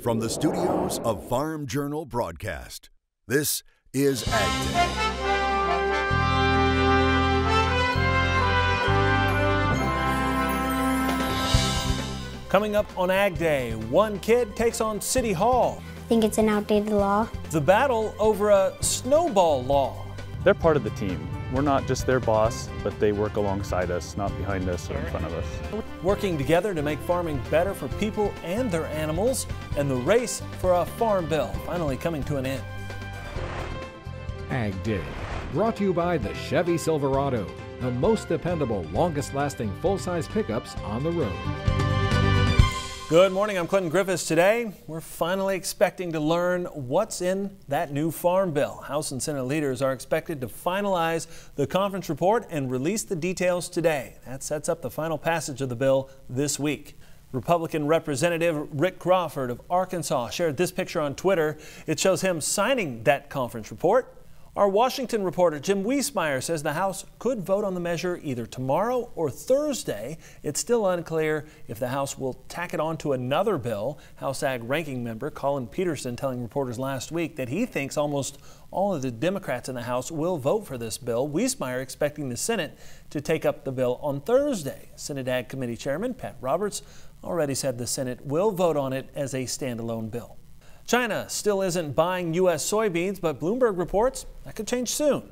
From the studios of Farm Journal Broadcast, this is AgDay. Coming up on AgDay, one kid takes on City Hall. I think it's an outdated law. The battle over a snowball law. They're part of the team. We're not just their boss, but they work alongside us, not behind us or in front of us. Working together to make farming better for people and their animals, and the race for a farm bill finally coming to an end. AgDay, brought to you by the Chevy Silverado, the most dependable, longest-lasting full-size pickups on the road. Good morning, I'm Clinton Griffiths. Today, we're finally expecting to learn what's in that new farm bill. House and Senate leaders are expected to finalize the conference report and release the details today. That sets up the final passage of the bill this week. Republican Representative Rick Crawford of Arkansas shared this picture on Twitter. It shows him signing that conference report. Our Washington reporter Jim Wiesmeyer says the House could vote on the measure either tomorrow or Thursday. It's still unclear if the House will tack it on to another bill. House Ag Ranking Member Colin Peterson telling reporters last week that he thinks almost all of the Democrats in the House will vote for this bill. Wiesmeyer expecting the Senate to take up the bill on Thursday. Senate Ag Committee Chairman Pat Roberts already said the Senate will vote on it as a standalone bill. China still isn't buying U.S. soybeans, but Bloomberg reports that could change soon.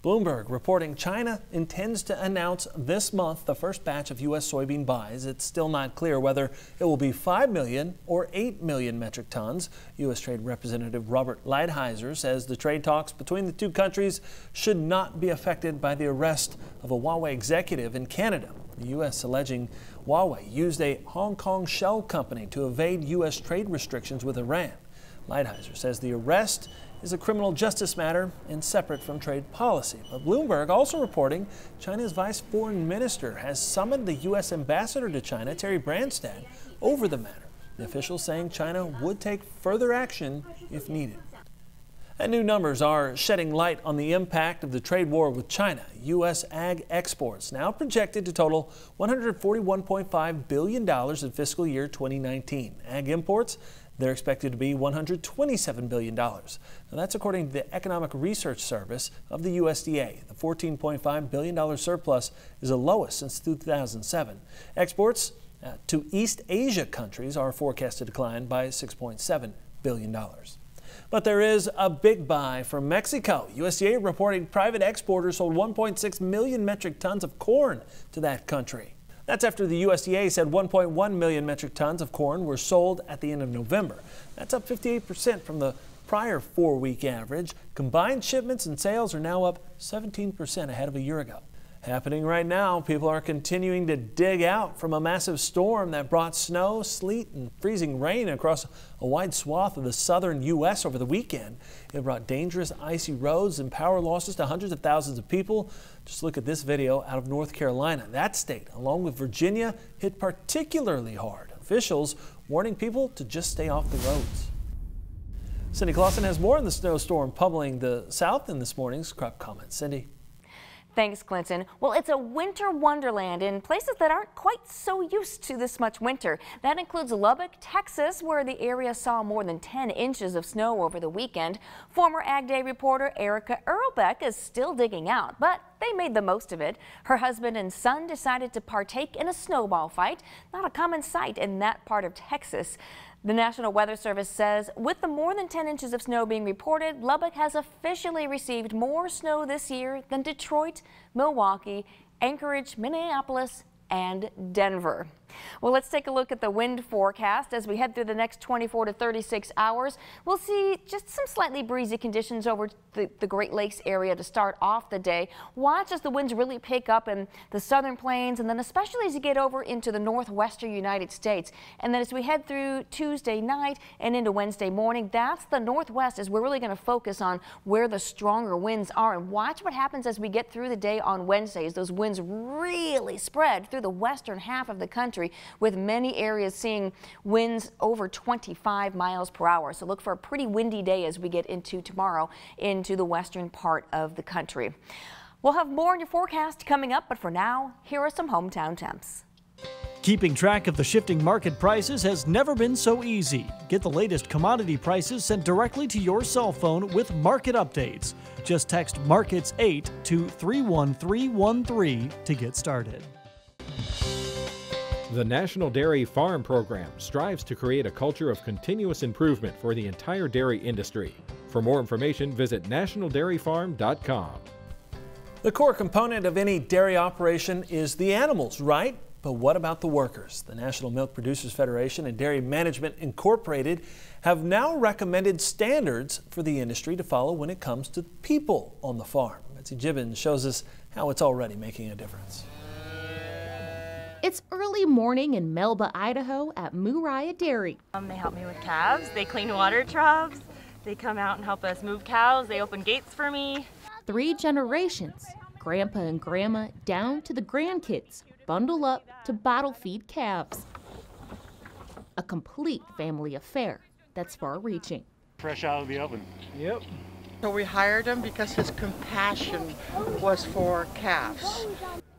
Bloomberg reporting China intends to announce this month the first batch of U.S. soybean buys. It's still not clear whether it will be 5 million or 8 million metric tons. U.S. Trade Representative Robert Lighthizer says the trade talks between the two countries should not be affected by the arrest of a Huawei executive in Canada. The U.S. alleging Huawei used a Hong Kong shell company to evade U.S. trade restrictions with Iran. Lighthizer says the arrest is a criminal justice matter and separate from trade policy. But Bloomberg also reporting China's vice foreign minister has summoned the U.S. ambassador to China, Terry Branstad, over the matter. The official saying China would take further action if needed. And new numbers are shedding light on the impact of the trade war with China. U.S. ag exports now projected to total $141.5 billion in fiscal year 2019. Ag imports, they're expected to be $127 billion. Now that's according to the Economic Research Service of the USDA. The $14.5 billion surplus is the lowest since 2007. Exports to East Asia countries are forecast to decline by $6.7 billion. But there is a big buy from Mexico. USDA reporting private exporters sold 1.6 million metric tons of corn to that country. That's after the USDA said 1.1 million metric tons of corn were sold at the end of November. That's up 58% from the prior 4-week average. Combined shipments and sales are now up 17% ahead of a year ago. Happening right now, people are continuing to dig out from a massive storm that brought snow, sleet, and freezing rain across a wide swath of the southern U.S. over the weekend. It brought dangerous icy roads and power losses to hundreds of thousands of people. Just look at this video out of North Carolina. That state, along with Virginia, hit particularly hard. Officials warning people to just stay off the roads. Cindy Clausen has more on the snowstorm pummeling the south in this morning's crop comments. Cindy. Thanks, Clinton. Well, it's a winter wonderland in places that aren't quite so used to this much winter. That includes Lubbock, Texas, where the area saw more than 10 inches of snow over the weekend. Former AgDay reporter Erica Earlbeck is still digging out, but they made the most of it. Her husband and son decided to partake in a snowball fight, not a common sight in that part of Texas. The National Weather Service says with the more than 10 inches of snow being reported, Lubbock has officially received more snow this year than Detroit, Milwaukee, Anchorage, Minneapolis, and Denver. Well, let's take a look at the wind forecast. As we head through the next 24 to 36 hours, we'll see just some slightly breezy conditions over the Great Lakes area to start off the day. Watch as the winds really pick up in the southern plains, and then especially as you get over into the northwestern United States. And then as we head through Tuesday night and into Wednesday morning, that's the northwest as we're really going to focus on where the stronger winds are. And watch what happens as we get through the day on Wednesday as those winds really spread through the western half of the country, with many areas seeing winds over 25 miles per hour. So look for a pretty windy day as we get into tomorrow into the western part of the country. We'll have more in your forecast coming up, but for now, here are some hometown temps. Keeping track of the shifting market prices has never been so easy. Get the latest commodity prices sent directly to your cell phone with market updates. Just text Markets 8 to 31313 to get started. The National Dairy Farm Program strives to create a culture of continuous improvement for the entire dairy industry. For more information, visit nationaldairyfarm.com. The core component of any dairy operation is the animals, right? But what about the workers? The National Milk Producers Federation and Dairy Management Incorporated have now recommended standards for the industry to follow when it comes to people on the farm. Betsy Gibbons shows us how it's already making a difference. It's early morning in Melba, Idaho at Moriah Dairy. They help me with calves, they clean water troughs, they come out and help us move cows, they open gates for me. 3 generations, Grandpa and Grandma down to the grandkids, bundle up to bottle feed calves. A complete family affair that's far-reaching. Fresh out of the oven. Yep. So we hired him because his compassion was for calves.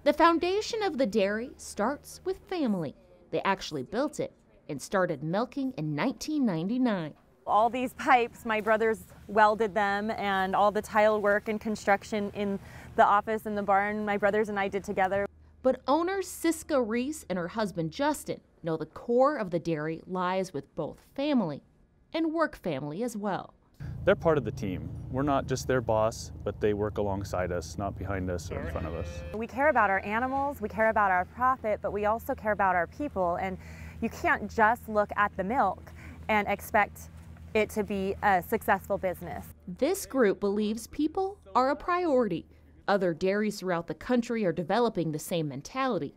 The foundation of the dairy starts with family. They actually built it and started milking in 1999. All these pipes, my brothers welded them, and all the tile work and construction in the office and the barn, my brothers and I did together. But owner Siska Reese and her husband Justin know the core of the dairy lies with both family and work family as well. They're part of the team. We're not just their boss, but they work alongside us, not behind us or in front of us. We care about our animals, we care about our profit, but we also care about our people, and you can't just look at the milk and expect it to be a successful business. This group believes people are a priority. Other dairies throughout the country are developing the same mentality.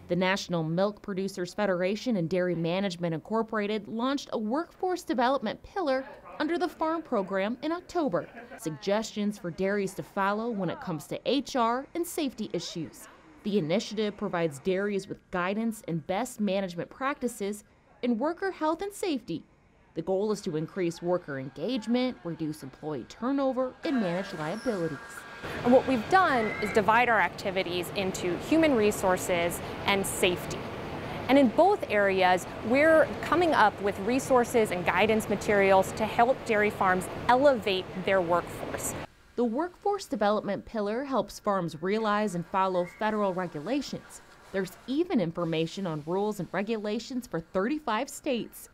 The National Milk Producers Federation and Dairy Management Incorporated launched a workforce development pillar under the farm program in October. Suggestions for dairies to follow when it comes to HR and safety issues. The initiative provides dairies with guidance and best management practices in worker health and safety. The goal is to increase worker engagement, reduce employee turnover, and manage liabilities. And what we've done is divide our activities into human resources and safety. And in both areas, we're coming up with resources and guidance materials to help dairy farms elevate their workforce. The workforce development pillar helps farms realize and follow federal regulations. There's even information on rules and regulations for 35 states.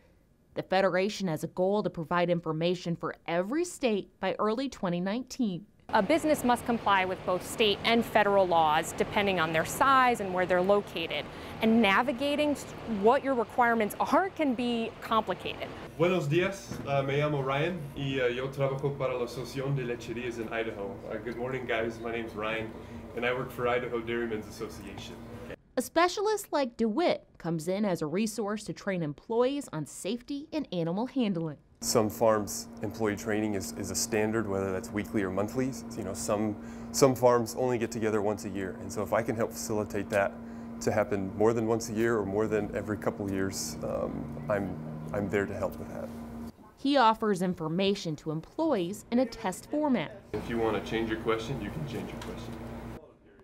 The Federation has a goal to provide information for every state by early 2019. A business must comply with both state and federal laws depending on their size and where they're located. And navigating what your requirements are can be complicated. Buenos días, me llamo Ryan y yo trabajo para la Asociación de Lecherías in Idaho. Good morning, guys. My name's Ryan, and I work for Idaho Dairymen's Association. A specialist like DeWitt comes in as a resource to train employees on safety and animal handling. Some farms' employee training is a standard, whether that's weekly or monthly. You know, some farms only get together once a year, and so if I can help facilitate that to happen more than once a year or more than every couple years, I'm there to help with that. He offers information to employees in a test format. If you want to change your question, you can change your question.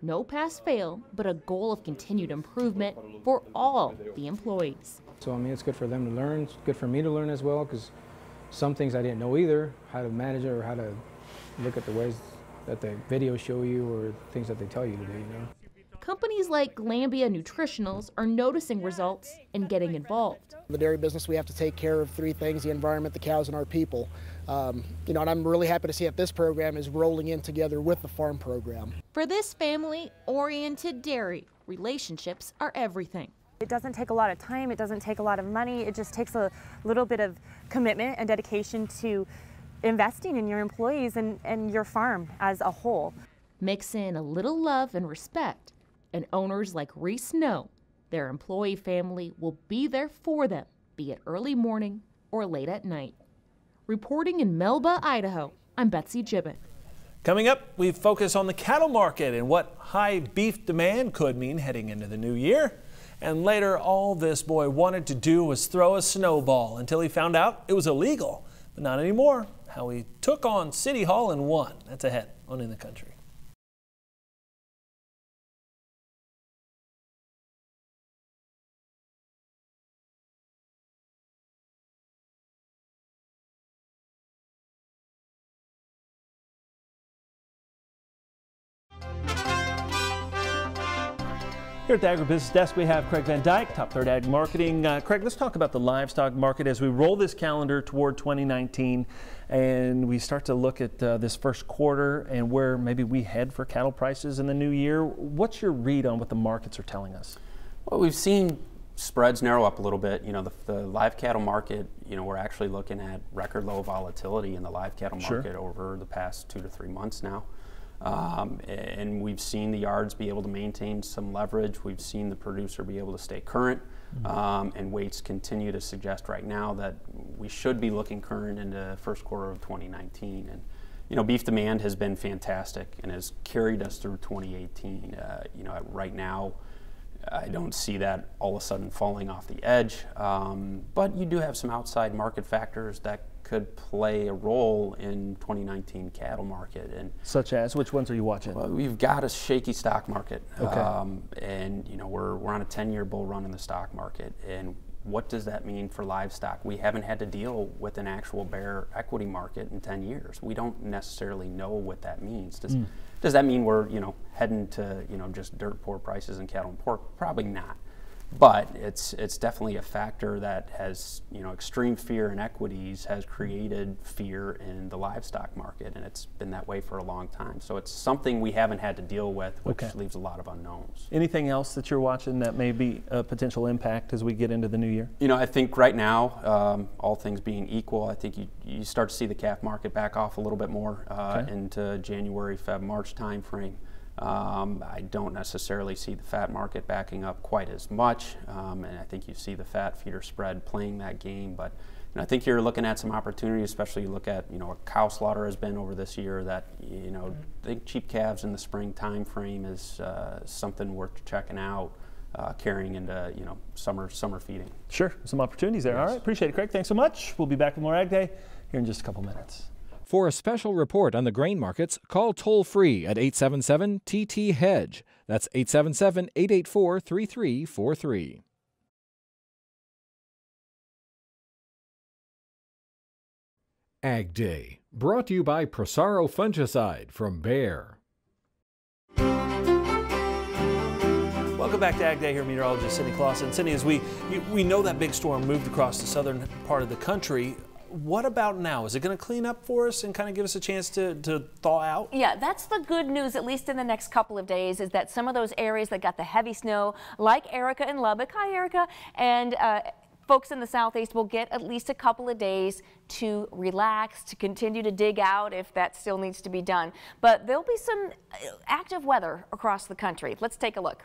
No pass-fail, but a goal of continued improvement for all the employees. So I mean, it's good for them to learn, it's good for me to learn as well, because some things I didn't know either, how to manage it or how to look at the ways that the videos show you or things that they tell you to do, you know. Companies like Glambia Nutritionals are noticing results and getting involved. In the dairy business, we have to take care of 3 things: the environment, the cows, and our people. You know, and I'm really happy to see that this program is rolling in together with the farm program. For this family-oriented dairy, relationships are everything. It doesn't take a lot of time, it doesn't take a lot of money, it just takes a little bit of commitment and dedication to investing in your employees and your farm as a whole. Mix in a little love and respect, and owners like Reese know their employee family will be there for them, be it early morning or late at night. Reporting in Melba, Idaho, I'm Betsy Gibbons. Coming up, we focus on the cattle market and what high beef demand could mean heading into the new year. And later, all this boy wanted to do was throw a snowball until he found out it was illegal. But not anymore. How he took on City Hall and won. That's ahead on In the Country. Here at the Agribusiness Desk, we have Craig Van Dyke, Top Third Ag Marketing. Craig, let's talk about the livestock market as we roll this calendar toward 2019 and we start to look at this first quarter and where maybe we head for cattle prices in the new year. What's your read on what the markets are telling us? Well, we've seen spreads narrow up a little bit. You know, the live cattle market, you know, we're actually looking at record low volatility in the live cattle market over the past 2 to 3 months now. And we've seen the yards be able to maintain some leverage. We've seen the producer be able to stay current, and weights continue to suggest right now that we should be looking current into the first quarter of 2019. And you know, beef demand has been fantastic and has carried us through 2018. You know, right now, I don't see that all of a sudden falling off the edge, but you do have some outside market factors that could play a role in 2019 cattle market. And such as, which ones are you watching? Well, we've got a shaky stock market, okay. And you know, we're on a 10-year bull run in the stock market. And what does that mean for livestock? We haven't had to deal with an actual bear equity market in 10 years. We don't necessarily know what that means. Does that mean we're, you know, heading to, you know, just dirt poor prices in cattle and pork? Probably not. But it's definitely a factor that has, you know, extreme fear in equities has created fear in the livestock market, and it's been that way for a long time. So it's something we haven't had to deal with, which leaves a lot of unknowns. Anything else that you're watching that may be a potential impact as we get into the new year? You know, I think right now, all things being equal, I think you start to see the calf market back off a little bit more into January, Feb, March timeframe. I don't necessarily see the fat market backing up quite as much, and I think you see the fat feeder spread playing that game. But you know, I think you're looking at some opportunity, especially you look at, you know, what cow slaughter has been over this year. That, you know, I think cheap calves in the spring time frame is something worth checking out, carrying into, you know, summer feeding. Sure, some opportunities there. Yes. All right, appreciate it, Craig. Thanks so much. We'll be back with more Ag Day here in just a couple minutes. For a special report on the grain markets, call toll-free at 877-TT-HEDGE. That's 877-884-3343. Ag Day, brought to you by Prosaro Fungicide from Bayer. Welcome back to Ag Day. Here, meteorologist Cindy Clausen. Cindy, as we know that big storm moved across the southern part of the country. What about now? Is it going to clean up for us and kind of give us a chance to thaw out? Yeah, that's the good news, at least in the next couple of days, is that some of those areas that got the heavy snow, like Erica and Lubbock, hi Erica, and folks in the southeast will get at least a couple of days to relax, to continue to dig out if that still needs to be done. But there'll be some active weather across the country. Let's take a look.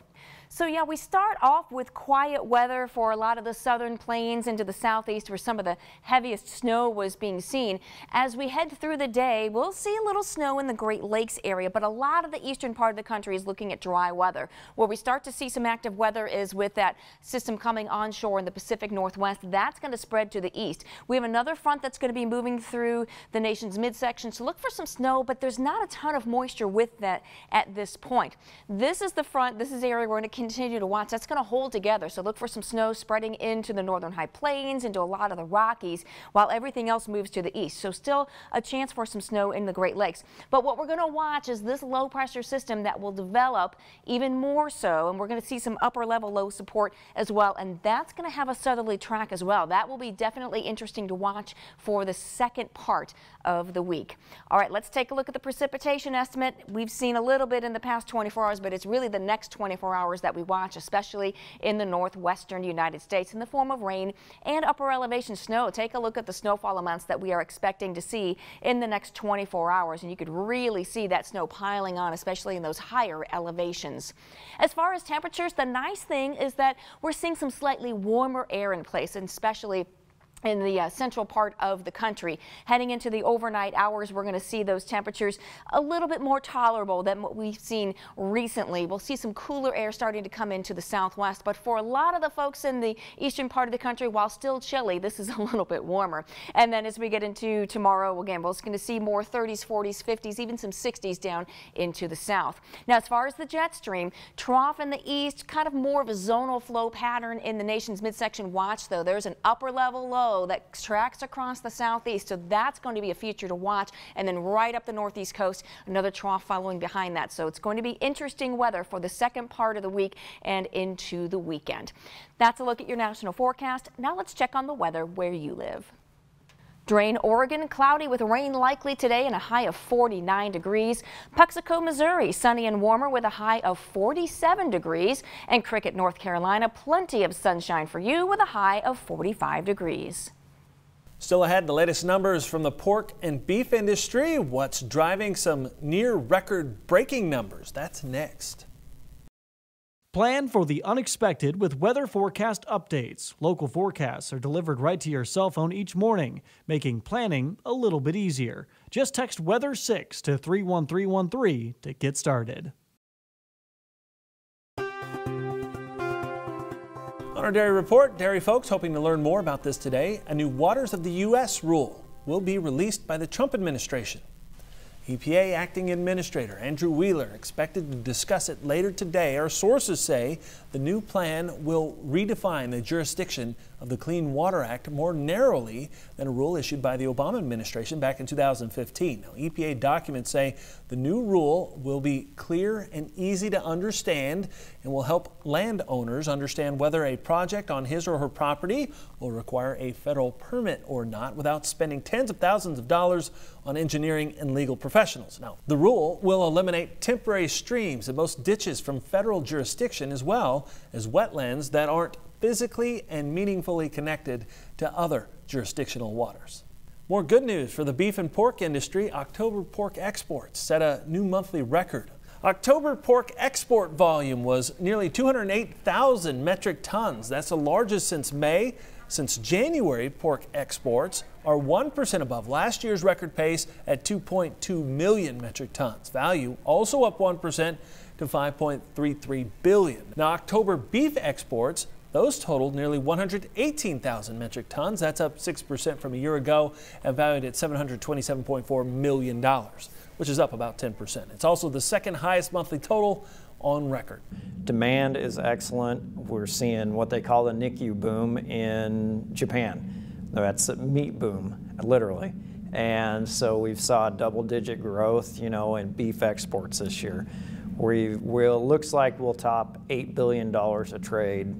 So yeah, we start off with quiet weather for a lot of the southern plains into the southeast where some of the heaviest snow was being seen. As we head through the day, we'll see a little snow in the Great Lakes area, but a lot of the eastern part of the country is looking at dry weather. Where we start to see some active weather is with that system coming onshore in the Pacific Northwest. That's going to spread to the east. We have another front that's going to be moving through the nation's midsection, so look for some snow, but there's not a ton of moisture with that at this point. This is the front. This is the area we're going to continue to watch. That's going to hold together, so look for some snow spreading into the northern high plains, into a lot of the Rockies, while everything else moves to the east. So still a chance for some snow in the Great Lakes. But what we're going to watch is this low pressure system that will develop even more so, and we're going to see some upper level low support as well, and that's going to have a southerly track as well. That will be definitely interesting to watch for the second part of the week. All right, let's take a look at the precipitation estimate. We've seen a little bit in the past 24 hours, but it's really the next 24 hours that we watch, especially in the northwestern United States, in the form of rain and upper elevation snow. Take a look at the snowfall amounts that we are expecting to see in the next 24 hours, and you could really see that snow piling on, especially in those higher elevations. As far as temperatures, the nice thing is that we're seeing some slightly warmer air in place, and especially in the central part of the country. Heading into the overnight hours, we're going to see those temperatures a little bit more tolerable than what we've seen recently. We'll see some cooler air starting to come into the southwest, but for a lot of the folks in the eastern part of the country, while still chilly, this is a little bit warmer. And then as we get into tomorrow, again, we're going to see more 30s, 40s, 50s, even some 60s down into the south. Now, as far as the jet stream, trough in the east, kind of more of a zonal flow pattern in the nation's midsection watch, though. There's an upper level low low that tracks across the southeast, so that's going to be a feature to watch. And then right up the northeast coast, another trough following behind that. So it's going to be interesting weather for the second part of the week and into the weekend. That's a look at your national forecast. Now let's check on the weather where you live. Drain, Oregon, cloudy with rain likely today and a high of 49 degrees. Puxico, Missouri, sunny and warmer with a high of 47 degrees. And Cricket, North Carolina, plenty of sunshine for you with a high of 45 degrees. Still ahead, the latest numbers from the pork and beef industry. What's driving some near record-breaking numbers? That's next. Plan for the unexpected with weather forecast updates. Local forecasts are delivered right to your cell phone each morning, making planning a little bit easier. Just text Weather 6 to 31313 to get started. On our dairy report, dairy folks hoping to learn more about this today. A new Waters of the U.S. rule will be released by the Trump administration. EPA Acting Administrator Andrew Wheeler expected to discuss it later today. Our sources say the new plan will redefine the jurisdiction of the Clean Water Act more narrowly than a rule issued by the Obama administration back in 2015. Now, EPA documents say the new rule will be clear and easy to understand and will help landowners understand whether a project on his or her property will require a federal permit or not without spending tens of thousands of dollars on engineering and legal professionals. Now, the rule will eliminate temporary streams and most ditches from federal jurisdiction, as well as wetlands that aren't physically and meaningfully connected to other jurisdictional waters. More good news for the beef and pork industry. October pork exports set a new monthly record. October pork export volume was nearly 208,000 metric tons. That's the largest since May. Since January, pork exports are 1% above last year's record pace at 2.2 million metric tons. Value also up 1% to $5.33 billion. Now, October beef exports, those totaled nearly 118,000 metric tons. That's up 6% from a year ago and valued at $727.4 million, which is up about 10%. It's also the second highest monthly total on record. Demand is excellent. We're seeing what they call the NICU boom in Japan. That's a meat boom, literally. And so we've saw double-digit growth, in beef exports this year. Looks like we'll top $8 billion a trade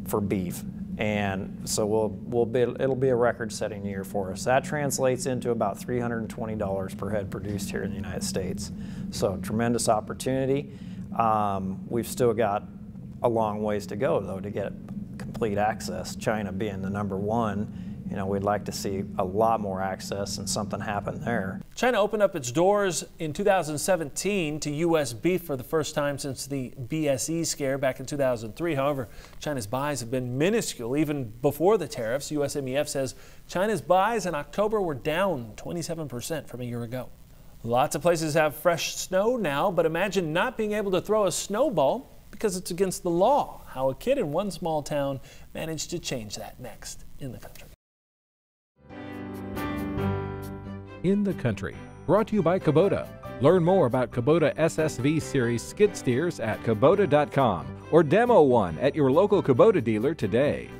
for beef. And so it'll be a record-setting year for us. That translates into about $320 per head produced here in the United States. So tremendous opportunity. We've still got a long ways to go, though, to get complete access. China being the number one, we'd like to see a lot more access and something happen there. China opened up its doors in 2017 to U.S. beef for the first time since the BSE scare back in 2003. However, China's buys have been minuscule even before the tariffs. USMEF says China's buys in October were down 27% from a year ago. Lots of places have fresh snow now, but imagine not being able to throw a snowball because it's against the law. How a kid in one small town managed to change that next in the country. In the country, brought to you by Kubota. Learn more about Kubota SSV Series skid steers at Kubota.com or demo one at your local Kubota dealer today.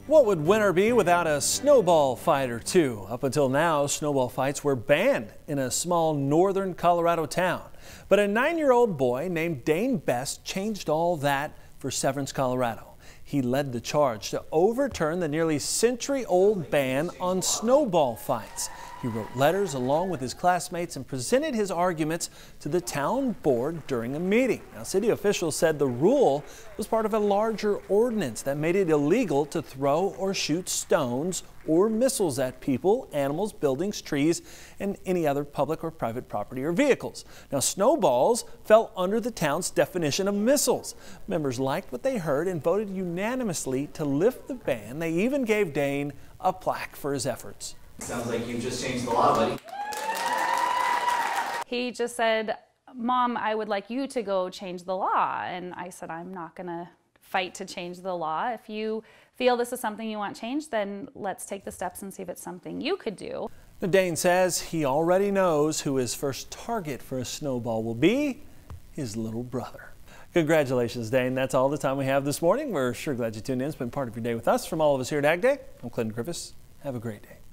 What would winter be without a snowball fight or two? Up until now, snowball fights were banned in a small northern Colorado town. But a 9-year-old boy named Dane Best changed all that for Severance, Colorado. He led the charge to overturn the nearly century-old ban on snowball fights. He wrote letters along with his classmates and presented his arguments to the town board during a meeting. Now, city officials said the rule was part of a larger ordinance that made it illegal to throw or shoot stones or missiles at people, animals, buildings, trees, and any other public or private property or vehicles. Now, snowballs fell under the town's definition of missiles. Members liked what they heard and voted unanimously to lift the ban. They even gave Dane a plaque for his efforts. Sounds like you just changed the law, buddy. He just said, Mom, I would like you to go change the law. And I said, I'm not going to fight to change the law. If you feel this is something you want changed, then let's take the steps and see if it's something you could do. Dane says he already knows who his first target for a snowball will be, his little brother. Congratulations, Dane. That's all the time we have this morning. We're sure glad you tuned in, spent part of your day with us. From all of us here at AgDay, I'm Clinton Griffiths. Have a great day.